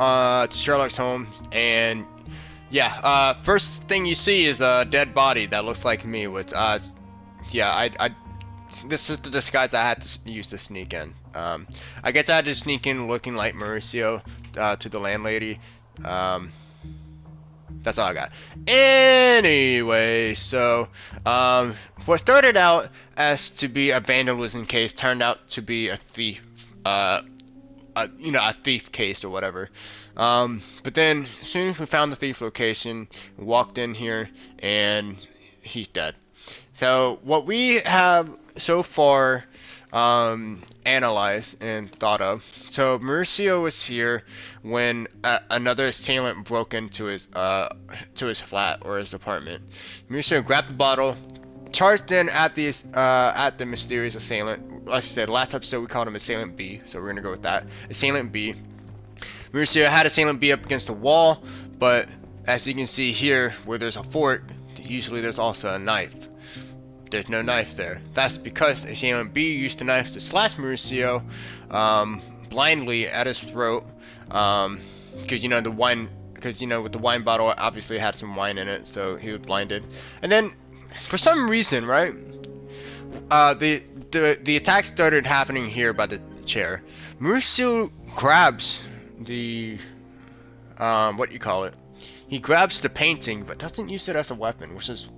to Sherlock's home, and yeah, first thing you see is a dead body that looks like me. With yeah, this is the disguise I had to use to sneak in. I guess I had to sneak in looking like Mauricio to the landlady. That's all I got. Anyway, so what started out as to be a vandalism case turned out to be a thief, a thief case or whatever. But then as soon as we found the thief location, we walked in here and he's dead. So what we have so far analyzed and thought of. So Mauricio was here when another assailant broke into his flat or his apartment. Mauricio grabbed the bottle, charged in at the mysterious assailant. Like I said, last episode we called him Assailant B, so we're gonna go with that. Assailant B. Mauricio had Assailant B up against the wall, but as you can see here, where there's a fork, usually there's also a knife. There's no knife there. That's because Assailant B used the knife to slash Mauricio blindly at his throat, because with the wine bottle obviously had some wine in it, so he was blinded. And then for some reason, right, the attack started happening here by the chair. Mauricio grabs the he grabs the painting but doesn't use it as a weapon, which is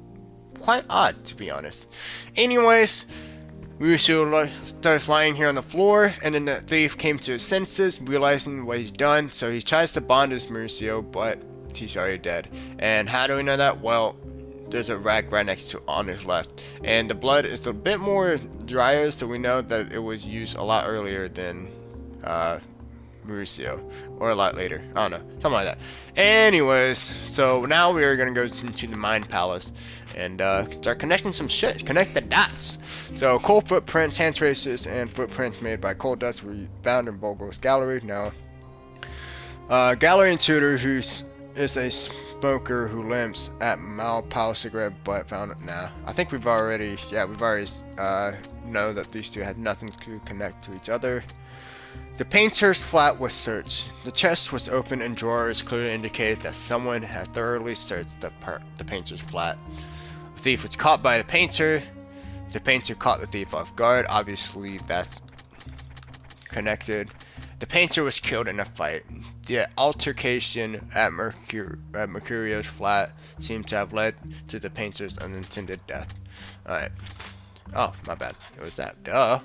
quite odd, to be honest. Anyways, Mauricio starts lying here on the floor, and then the thief came to his senses, realizing what he's done, so he tries to bond his Mauricio, but he's already dead. And how do we know that? Well, there's a rag right next to on his left, and the blood is a bit more drier, so we know that it was used a lot earlier than Mauricio, or a lot later. I don't know, something like that. Anyways, so now we are gonna go into the Mind Palace and start connecting some shit. Connect the dots. So coal footprints, hand traces, and footprints made by coal dust were found in Vogel's gallery. Now, gallery intruder is a smoker who limps at Malpal cigarette butt found. Nah, I think we've already know that these two had nothing to connect to each other. The painter's flat was searched. The chest was open and drawers clearly indicated that someone had thoroughly searched the painter's flat. The thief was caught by the painter. The painter caught the thief off guard. Obviously, that's connected. The painter was killed in a fight. The altercation at Mercurio's flat seemed to have led to the painter's unintended death. Alright. Oh, my bad. It was that. Duh.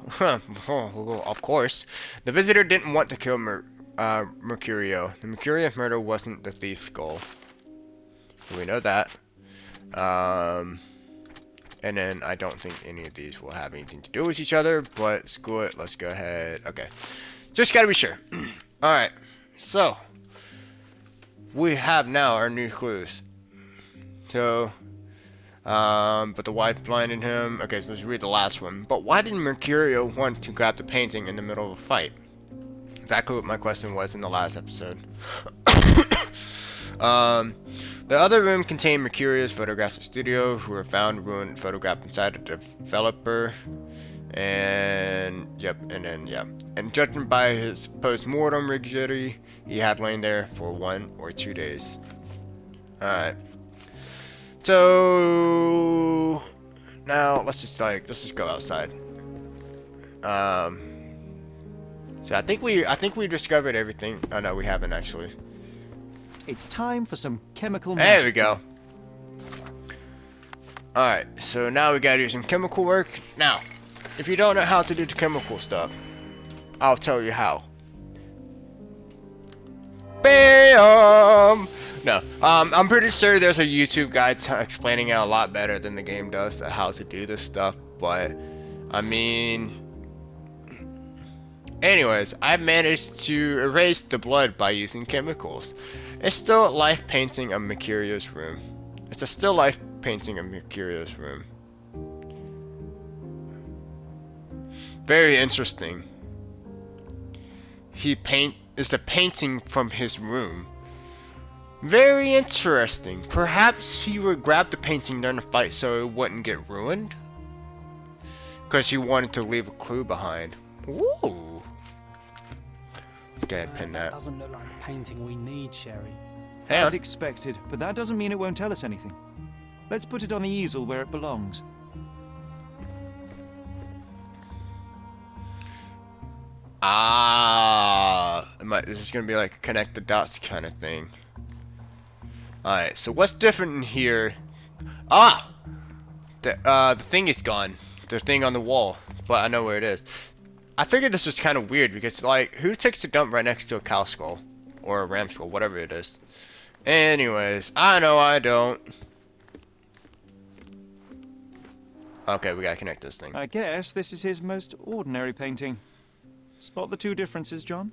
Of course. The visitor didn't want to kill Mercurio. The Mercurio murder wasn't the thief's goal. We know that. And then I don't think any of these will have anything to do with each other, but screw it. Let's go ahead. Okay. Just gotta be sure. Alright. So, we have now our new clues. So, but the wife blinded him. Okay, so let's read the last one. But why did Mercurio want to grab the painting in the middle of a fight? Exactly what my question was in the last episode. The other room contained Mercurio's photographic studio, who were found ruined, photographed inside a developer. And and judging by his post-mortem rigidity, he had lain there for 1 or 2 days. Alright. So now let's just go outside. So I think we discovered everything. Oh no, we haven't actually. It's time for some chemical magic. There we go. Alright, so now we gotta do some chemical work. Now, if you don't know how to do the chemical stuff, I'll tell you how. Bam! No, I'm pretty sure there's a YouTube guide explaining it a lot better than the game does how to do this stuff, but I mean, anyways, I managed to erase the blood by using chemicals. It's still life painting of Mercurio's room. It's a still life painting of Mercurio's room. Very interesting. It's a painting from his room. Very interesting. Perhaps he would grab the painting during the fight so it wouldn't get ruined? Because he wanted to leave a clue behind. Ooh. Go ahead, pin that. Doesn't look like the painting we need, Sherry. Hang As on. expected, but that doesn't mean it won't tell us anything. Let's put it on the easel where it belongs. Ah, this is gonna be like a connect the dots kind of thing. Alright, so what's different in here? Ah! The thing is gone. The thing on the wall. But I know where it is. I figured this was kind of weird because, like, who takes a dump right next to a cow skull? Or a ram skull, whatever it is. Anyways, I know I don't. Okay, we gotta connect this thing. I guess this is his most ordinary painting. Spot the two differences, John?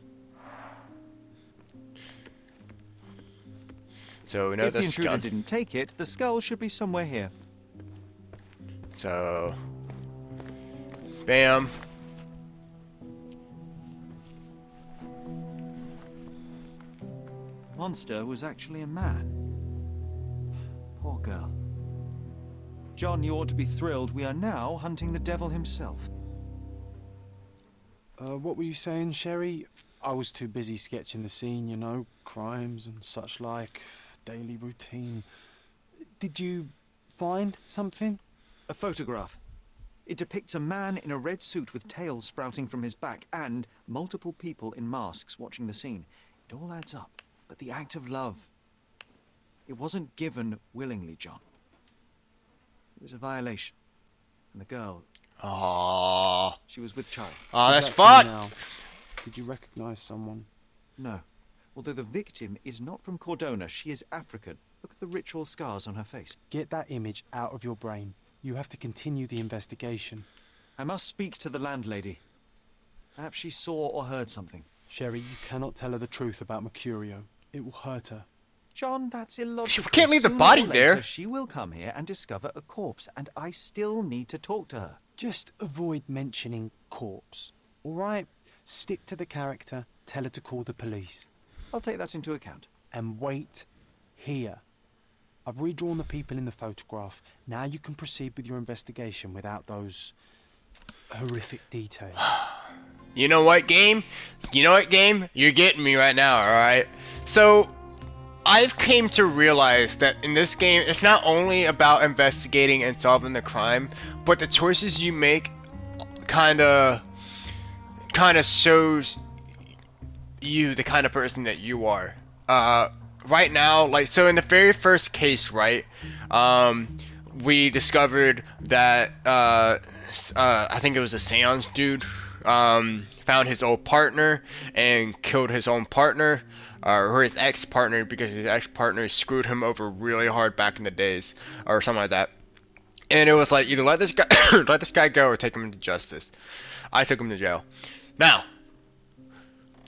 So we know If the this is intruder gone. didn't take it, the skull should be somewhere here. So, bam. Monster was actually a man. Poor girl. John, you ought to be thrilled. We are now hunting the devil himself. What were you saying, Sherry? I was too busy sketching the scene, you know, crimes and such like, daily routine. Did you find something? A photograph. It depicts a man in a red suit with tails sprouting from his back and multiple people in masks watching the scene. It all adds up. But the act of love, it wasn't given willingly, John. It was a violation. And the girl, Aww. she was with child. Aw, Give that's that to me fucked. now. Did you recognize someone? No. Although the victim is not from Cordona, she is African. Look at the ritual scars on her face. Get that image out of your brain. You have to continue the investigation. I must speak to the landlady. Perhaps she saw or heard something. Sherry, you cannot tell her the truth about Mercurio. It will hurt her. John, that's illogical. We can't leave the Sooner body or later, there. She will come here and discover a corpse, and I still need to talk to her. Just avoid mentioning corpse, all right? Stick to the character, tell her to call the police. I'll take that into account. And wait here. I've redrawn the people in the photograph. Now you can proceed with your investigation without those horrific details. You know what, game? You know what, game? You're getting me right now, alright? So, I've came to realize that in this game, it's not only about investigating and solving the crime, but the choices you make kinda shows you the kind of person that you are. Right now, like, so in the very first case, right, we discovered that, I think it was a seance dude, found his old partner and killed his own partner, or his ex-partner, because his ex-partner screwed him over really hard back in the days, or something like that. And it was like, either let this guy let this guy go or take him to justice. I took him to jail. Now,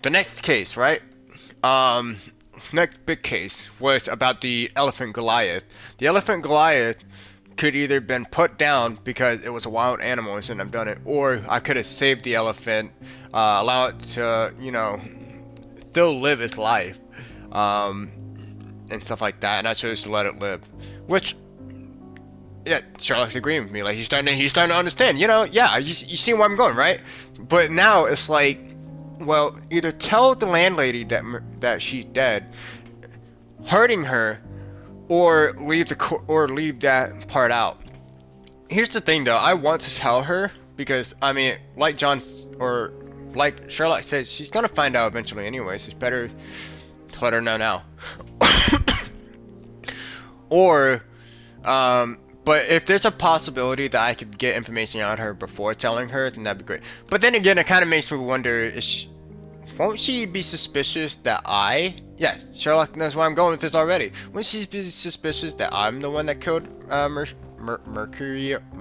the next case, right? Next big case was about the Elephant Goliath. The Elephant Goliath could either been put down because it was a wild animal and shouldn't have done it, or I could have saved the elephant, allow it to, you know, still live its life, and stuff like that, and I chose to let it live. Which, yeah, Sherlock's agreeing with me. Like, he's starting to understand. You know, yeah, you see where I'm going, right? But now it's like, well, either tell the landlady that she's dead, hurting her, or leave that part out. Here's the thing, though. I want to tell her because, I mean, like like Sherlock says, she's gonna find out eventually anyways. It's better to let her know now. Or, but if there's a possibility that I could get information on her before telling her, then that'd be great. But then again, it kind of makes me wonder, won't she be suspicious that yeah, Sherlock knows where I'm going with this already. Won't she be suspicious that I'm the one that killed Mercurios?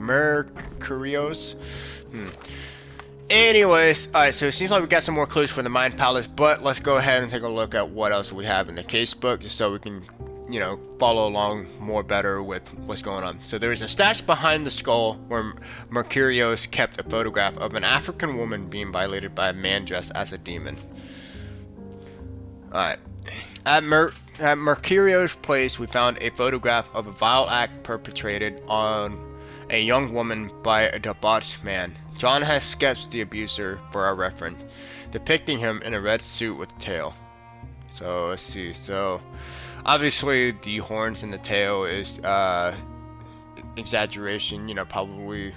Anyways, alright, so it seems like we got some more clues for the Mind Palace, but let's go ahead and take a look at what else we have in the casebook, just so we can, you know, follow along more better with what's going on. So there is a stash behind the skull where Mercurios kept a photograph of an African woman being violated by a man dressed as a demon. Alright. At Mercurios' place, we found a photograph of a vile act perpetrated on a young woman by a debauched man. John has sketched the abuser for our reference. depicting him in a red suit with a tail. So let's see. So obviously the horns and the tail is exaggeration. You know, probably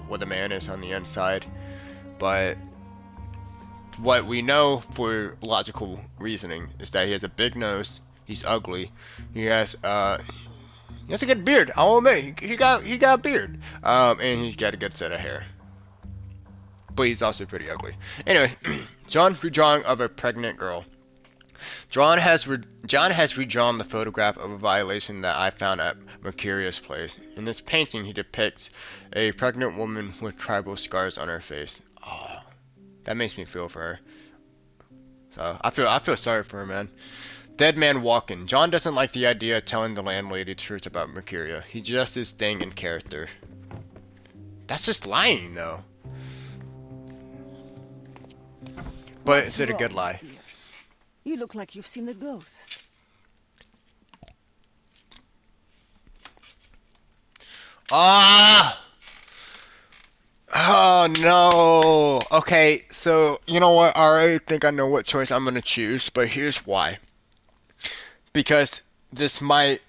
what the man is on the inside. But what we know for logical reasoning is that he has a big nose. He's ugly. He has a good beard. I'll admit he got a beard. And he's got a good set of hair. But he's also pretty ugly. Anyway, John redrawing of a pregnant girl. John has redrawn the photograph of a violation that I found at Mercurius' place. In this painting, he depicts a pregnant woman with tribal scars on her face. Oh, that makes me feel for her. So I feel sorry for her, man. Dead man walking. John doesn't like the idea of telling the landlady the truth about Mercuria. He just is staying in character. That's just lying, though. But is it a good lie? Dear? You look like you've seen a ghost. Ah! Oh no! Okay, so you know what? I already think I know what choice I'm gonna choose, but here's why. Because this might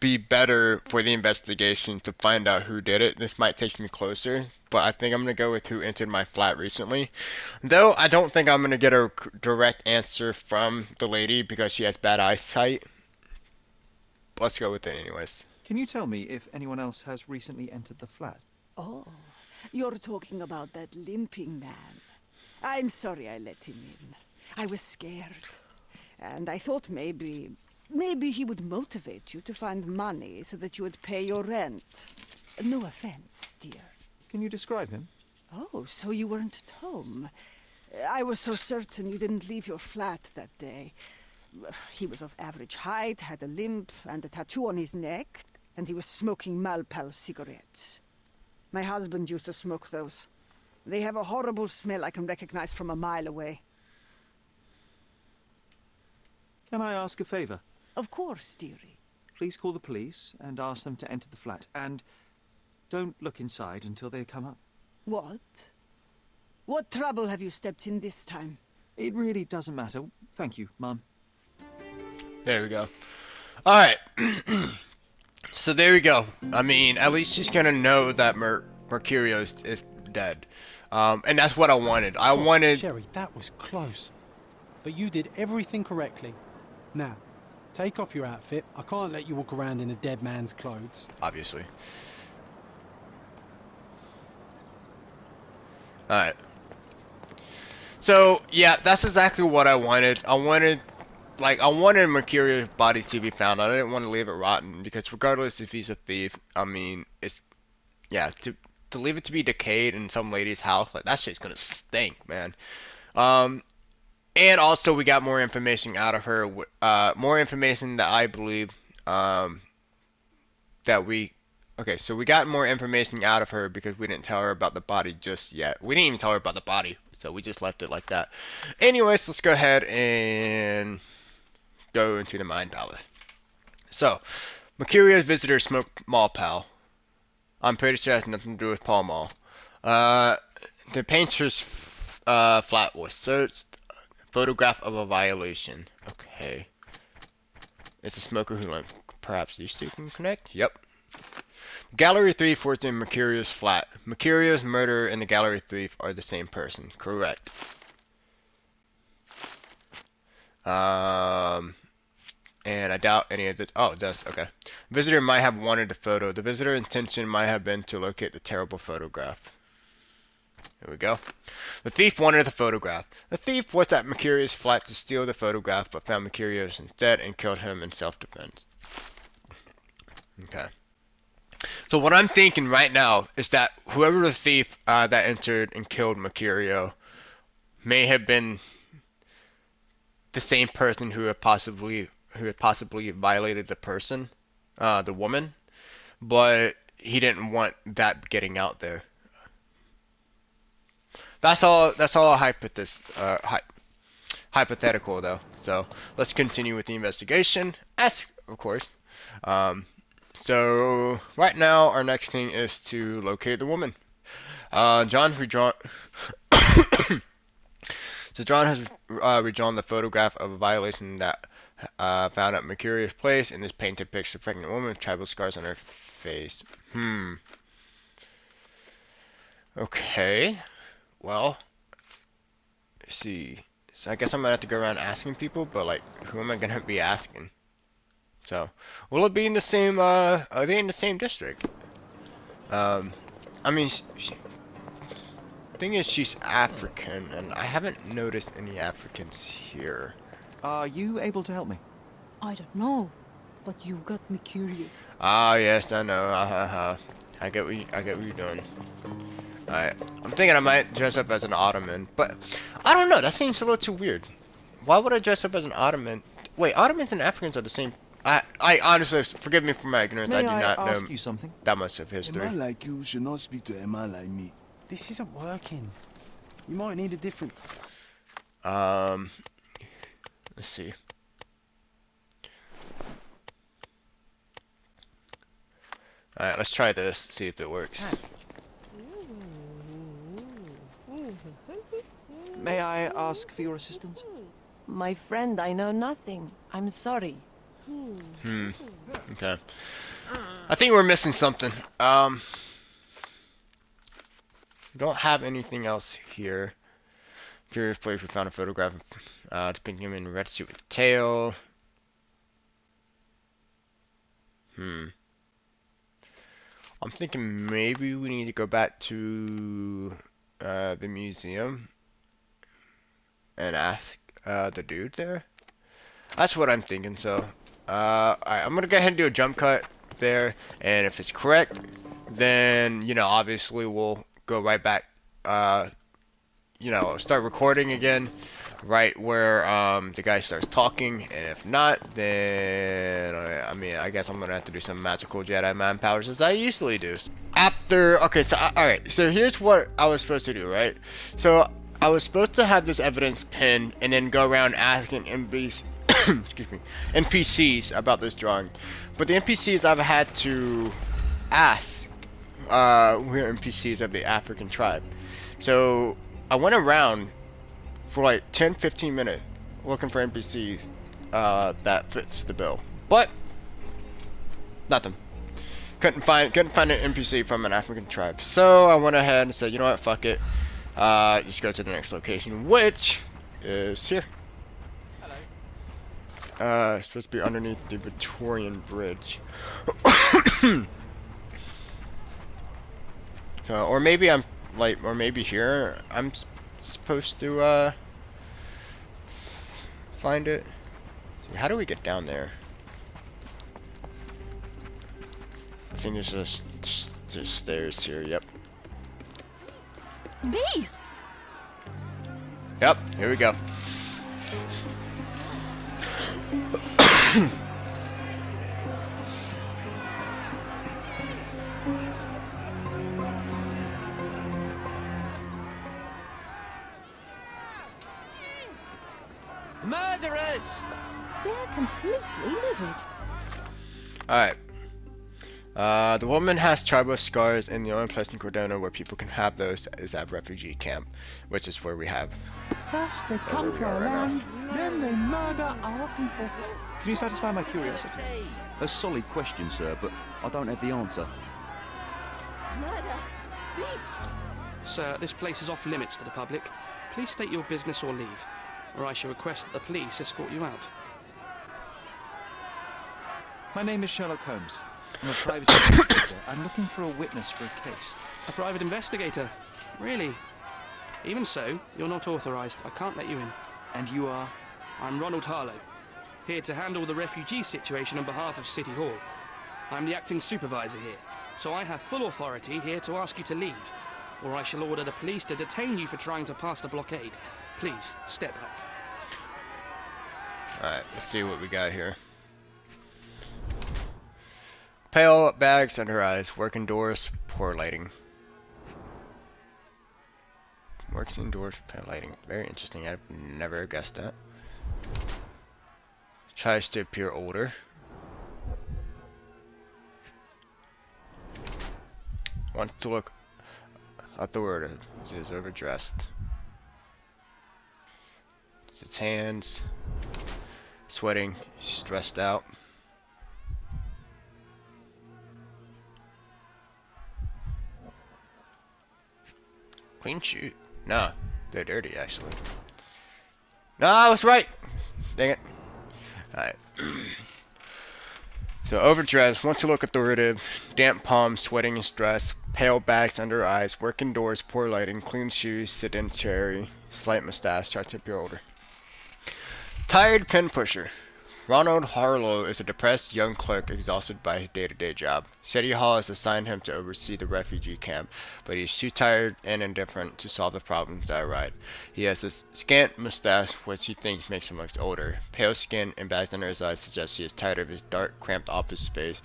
be better for the investigation to find out who did it. This might take me closer, but I think I'm gonna go with who entered my flat recently. Though I don't think I'm gonna get a direct answer from the lady because she has bad eyesight. Let's go with it anyways. Can you tell me if anyone else has recently entered the flat? Oh, you're talking about that limping man. I'm sorry I let him in. I was scared. And I thought maybe he would motivate you to find money so that you would pay your rent. No offense, dear. Can you describe him? Oh, so you weren't at home. I was so certain you didn't leave your flat that day. He was of average height, had a limp and a tattoo on his neck, and he was smoking Malpal cigarettes. My husband used to smoke those. They have a horrible smell I can recognize from a mile away. Can I ask a favor? Of course, dearie. Please call the police and ask them to enter the flat. And don't look inside until they come up. What? What trouble have you stepped in this time? It really doesn't matter. Thank you, Mum. There we go. Alright. So there we go. I mean, at least she's gonna know that Mercurio is dead. And that's what I wanted. I wanted... Sherry, that was close. But you did everything correctly. Now, take off your outfit. I can't let you walk around in a dead man's clothes. Obviously. Alright. So, yeah, that's exactly what I wanted. I wanted Mercurio's body to be found. I didn't want to leave it rotten, because regardless if he's a thief, I mean, it's... Yeah, to leave it to be decayed in some lady's house, like, that shit's gonna stink, man. And also, we got more information out of her. More information that I believe that we... Okay, so we got more information out of her because we didn't tell her about the body just yet. We didn't even tell her about the body, so we just left it like that. Anyways, let's go ahead and go into the Mind Palace. So, Mercurio's visitor smoked Malpal. I'm pretty sure it has nothing to do with Pall Mall. The painter's flat was searched. Photograph of a violation. Okay. It's a smoker who perhaps these two can connect? Yep. Gallery thief was in Mercurio's flat. Mercurio's murderer and the gallery thief are the same person. Correct. And I doubt any of this. Oh, it does. Okay. Visitor might have wanted the photo. The visitor's intention might have been to locate the terrible photograph. Here we go. The thief wanted the photograph. The thief was at Mercurio's flat to steal the photograph, but found Mercurius instead and killed him in self-defense. Okay. So what I'm thinking right now is that whoever the thief that entered and killed Mercurio may have been the same person who had possibly violated the woman, but he didn't want that getting out there. That's all hypothetical though. So let's continue with the investigation, as of course. So right now our next thing is to locate the woman. John redrawn. So John has redrawn the photograph of a violation that found at Mercurius Place, and this painting depicts a pregnant woman with tribal scars on her face. Okay. Well, let's see. So I guess I'm gonna have to go around asking people, but like, who am I gonna be asking? So, will it be in the same? Are they in the same district? I mean, thing is, she's African, and I haven't noticed any Africans here. Are you able to help me? I don't know, but you got me curious. Ah, yes, I know. I get what you're doing. Alright, I'm thinking I might dress up as an Ottoman, but I don't know. That seems a little too weird. Why would I dress up as an Ottoman? Wait, Ottomans and Africans are the same. I honestly, forgive me for my ignorance. I do not ask know you something? that much of A history. man like you should not speak to a man like me. This isn't working. You might need a different... Let's see. Alright, let's try this, see if it works. May I ask for your assistance? My friend, I know nothing. I'm sorry. Okay. I think we're missing something. We don't have anything else here. Curious place, we found a photograph of depicting him in a red suit with tail. I'm thinking maybe we need to go back to the museum and ask the dude there. That's what I'm thinking. So, alright, I'm gonna go ahead and do a jump cut there, and if it's correct, then obviously we'll go right back. Start recording again, right where the guy starts talking, and if not, then I guess I'm gonna have to do some magical Jedi mind powers as I usually do. Okay, so alright, so here's what I was supposed to do, right? So I was supposed to have this evidence pinned and then go around asking NPCs about this drawing, but the NPCs I've had to ask were NPCs of the African tribe. So I went around for like 10-15 minutes looking for NPCs that fits the bill, but nothing. Couldn't find an NPC from an African tribe. So I went ahead and said, you know what, fuck it. Just go to the next location, which is here. It's supposed to be underneath the Victorian Bridge. So, or maybe here I'm supposed to find it. So how do we get down there? I think there's just stairs here. Yep. Beasts! Yep. Here we go. Murderers! They're completely livid. Alright. The woman has tribal scars, and the only place in Cordona where people can have those is at refugee camp, which is where we have. First they come to are our right now. land, then they murder our people. Can you satisfy my curiosity? A solid question, sir, but I don't have the answer. Murder? Beasts? Sir, this place is off limits to the public. Please state your business or leave, or I shall request that the police escort you out. My name is Sherlock Holmes. I'm a private investigator. I'm looking for a witness for a case. A private investigator? Really? Even so, you're not authorized. I can't let you in. And you are? I'm Ronald Harlow, here to handle the refugee situation on behalf of City Hall. I'm the acting supervisor here, so I have full authority here to ask you to leave, or I shall order the police to detain you for trying to pass the blockade. Please, step back. Alright, let's see what we got here. Pale bags under her eyes, work indoors, poor lighting. Works indoors, pale lighting. Very interesting, I've never guessed that. Tries to appear older. Wants to look authoritative. He is overdressed. His hands sweating, stressed out. Clean shoe? Nah, they're dirty actually. No, I was right. Dang it. Alright. So overdressed, wants to look authoritative, damp palms, sweating and stress, pale bags under eyes, working doors, poor lighting, clean shoes, sedentary, slight mustache, tries to appear older. Tired pen pusher. Ronald Harlow is a depressed young clerk exhausted by his day-to-day job. City Hall has assigned him to oversee the refugee camp, but he is too tired and indifferent to solve the problems that arise. He has a scant mustache, which he thinks makes him look older. Pale skin and bags under his eyes suggest he is tired of his dark, cramped office space,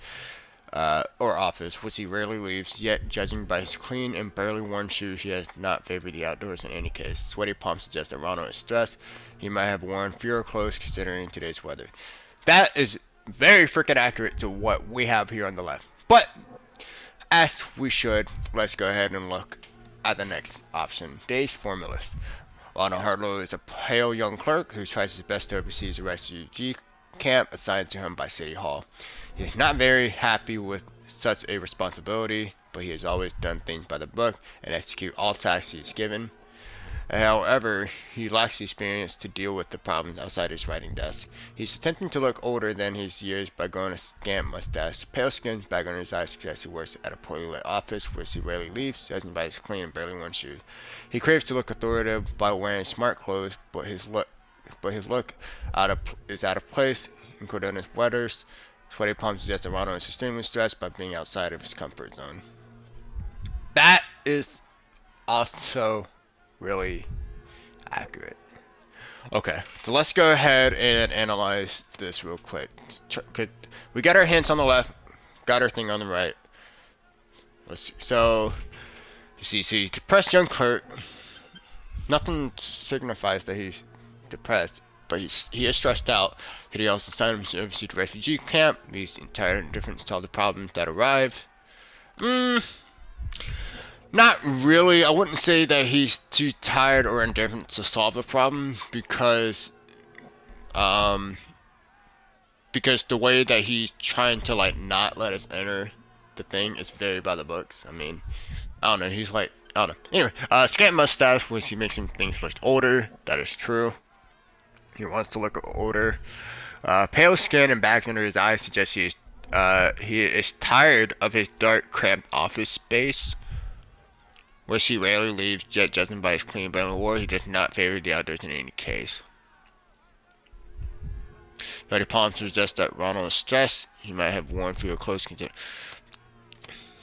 office, which he rarely leaves, yet judging by his clean and barely worn shoes, he has not favored the outdoors in any case. Sweaty palms suggest that Ronald is stressed. He might have worn fewer clothes considering today's weather. That is very freaking accurate to what we have here on the left. But, as we should, let's go ahead and look at the next option. Day's formulist. Ronald Harlow is a pale young clerk who tries his best to oversee the refugee camp assigned to him by City Hall. He is not very happy with such a responsibility, but he has always done things by the book and execute all tasks he is given. However, he lacks the experience to deal with the problems outside his writing desk. He's attempting to look older than his years by growing a scant mustache. Pale skin, bag under his eyes suggests he works at a poorly lit office which he rarely leaves, judging by his clean and barely worn shoes. He craves to look authoritative by wearing smart clothes, but his look is out of place, including his sweaters. Sweaty palms suggest that Ronald is extremely stressed by being outside of his comfort zone. That is also really accurate. Okay, so let's go ahead and analyze this real quick. We got our hints on the left, got our thing on the right. So, you see, depressed young clerk. Nothing signifies that he's depressed, but he is stressed out. He also signed him to oversee the refugee camp. He's tired and indifferent to solve the problems that arrive. Not really. I wouldn't say that he's too tired or indifferent to solve the problem because the way that he's trying to like not let us enter the thing is very by the books. I mean, I don't know. He's like, I don't know. Anyway, scant mustache, which he makes him think looks older. That is true. He wants to look older. Pale skin and bags under his eyes suggest he is tired of his dark, cramped office space, which he rarely leaves, yet judging by his clean barely war, he does not favor the outdoors in any case. Sweaty palms suggest that Ronald is stressed. He might have worn fewer clothes.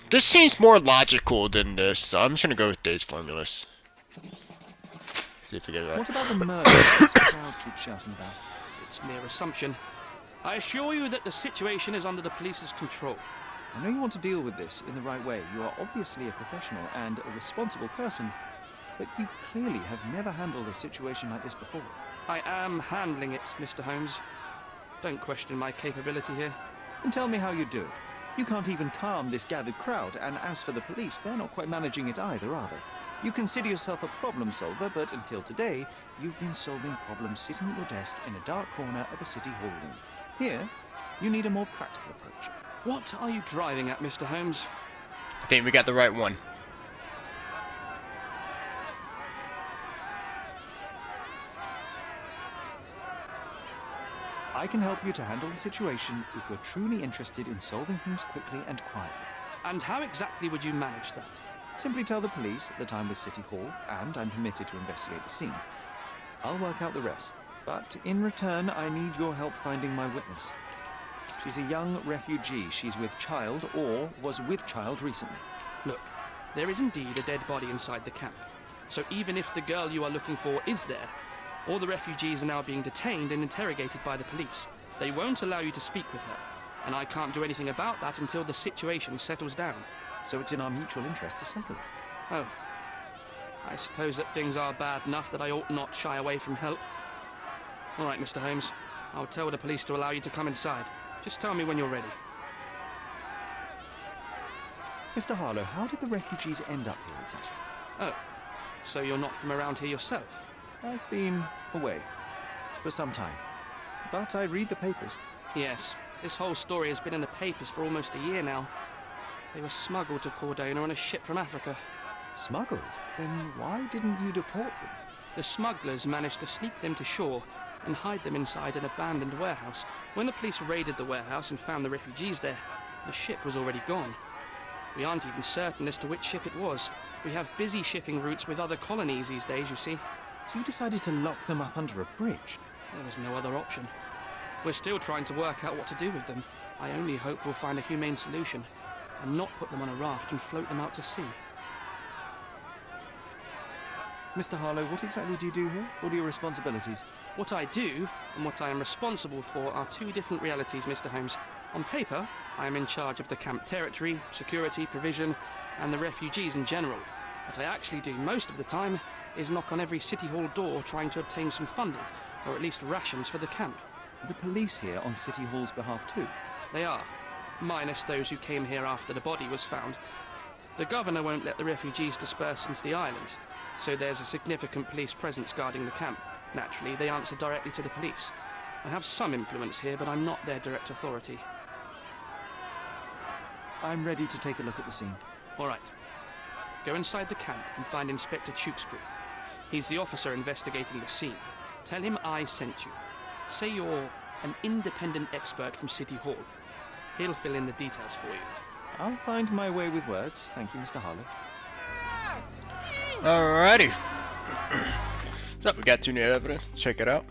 This seems more logical than this, so I'm just gonna go with Day's formulas. See if we get it right. What about the murder this crowd keeps shouting about? It's mere assumption. I assure you that the situation is under the police's control. I know you want to deal with this in the right way. You are obviously a professional and a responsible person, but you clearly have never handled a situation like this before. I am handling it, Mr. Holmes. Don't question my capability here. And tell me how you do it. You can't even calm this gathered crowd, and as for the police, they're not quite managing it either, are they? You consider yourself a problem solver, but until today, you've been solving problems sitting at your desk in a dark corner of a city hall room. Here, you need a more practical approach. What are you driving at, Mr. Holmes? I think we got the right one. I can help you to handle the situation if you're truly interested in solving things quickly and quietly. And how exactly would you manage that? Simply tell the police that I'm with City Hall and I'm permitted to investigate the scene. I'll work out the rest, but in return I need your help finding my witness. She's a young refugee. She's with child or was with child recently. Look, there is indeed a dead body inside the camp. So even if the girl you are looking for is there, all the refugees are now being detained and interrogated by the police. They won't allow you to speak with her, and I can't do anything about that until the situation settles down. So it's in our mutual interest to settle it. Oh. I suppose that things are bad enough that I ought not shy away from help. All right, Mr. Holmes. I'll tell the police to allow you to come inside. Just tell me when you're ready. Mr. Harlow, how did the refugees end up here exactly? Oh, so you're not from around here yourself? I've been away for some time, but I read the papers. Yes, this whole story has been in the papers for almost a year now. They were smuggled to Cordona on a ship from Africa. Smuggled? Then why didn't you deport them? The smugglers managed to sneak them to shore and hide them inside an abandoned warehouse. When the police raided the warehouse and found the refugees there, the ship was already gone. We aren't even certain as to which ship it was. We have busy shipping routes with other colonies these days, you see. So you decided to lock them up under a bridge? There was no other option. We're still trying to work out what to do with them. I only hope we'll find a humane solution and not put them on a raft and float them out to sea. Mr. Harlow, what exactly do you do here? What are your responsibilities? What I do and what I am responsible for are two different realities, Mr. Holmes. On paper, I am in charge of the camp territory, security, provision, and the refugees in general. What I actually do most of the time is knock on every City Hall door trying to obtain some funding, or at least rations for the camp. Are the police here on City Hall's behalf too? They are, minus those who came here after the body was found. The governor won't let the refugees disperse into the island, so there's a significant police presence guarding the camp. Naturally, they answer directly to the police. I have some influence here, but I'm not their direct authority. I'm ready to take a look at the scene. All right. Go inside the camp and find Inspector Tewkesbury. He's the officer investigating the scene. Tell him I sent you. Say you're an independent expert from City Hall. He'll fill in the details for you. I'll find my way with words. Thank you, Mr. Harlow. Alrighty. So we got 2 new evidence. Check it out.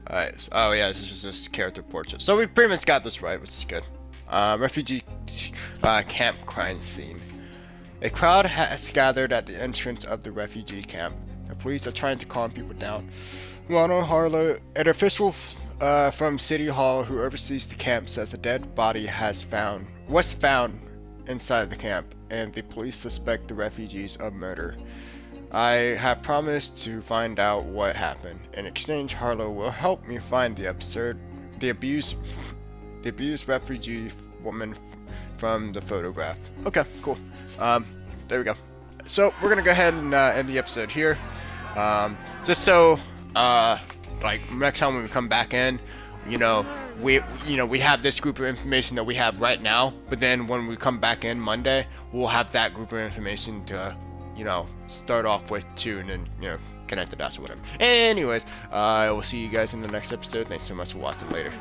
Alright. So, oh yeah, this is just character portrait. So we pretty much got this right, which is good. Refugee camp crime scene. A crowd has gathered at the entrance of the refugee camp. The police are trying to calm people down. Ronald Harlow, an official from City Hall who oversees the camp, says a dead body was found inside the camp, and the police suspect the refugees of murder. I have promised to find out what happened. In exchange, Harlow will help me find the abused refugee woman from the photograph. Okay, cool. There we go. So we're gonna go ahead and end the episode here. Just so like next time when we come back in, we have this group of information that we have right now, but then when we come back in Monday, we'll have that group of information to start off with too, and then connect the dots or whatever. Anyways, I will see you guys in the next episode. Thanks so much for watching. Later.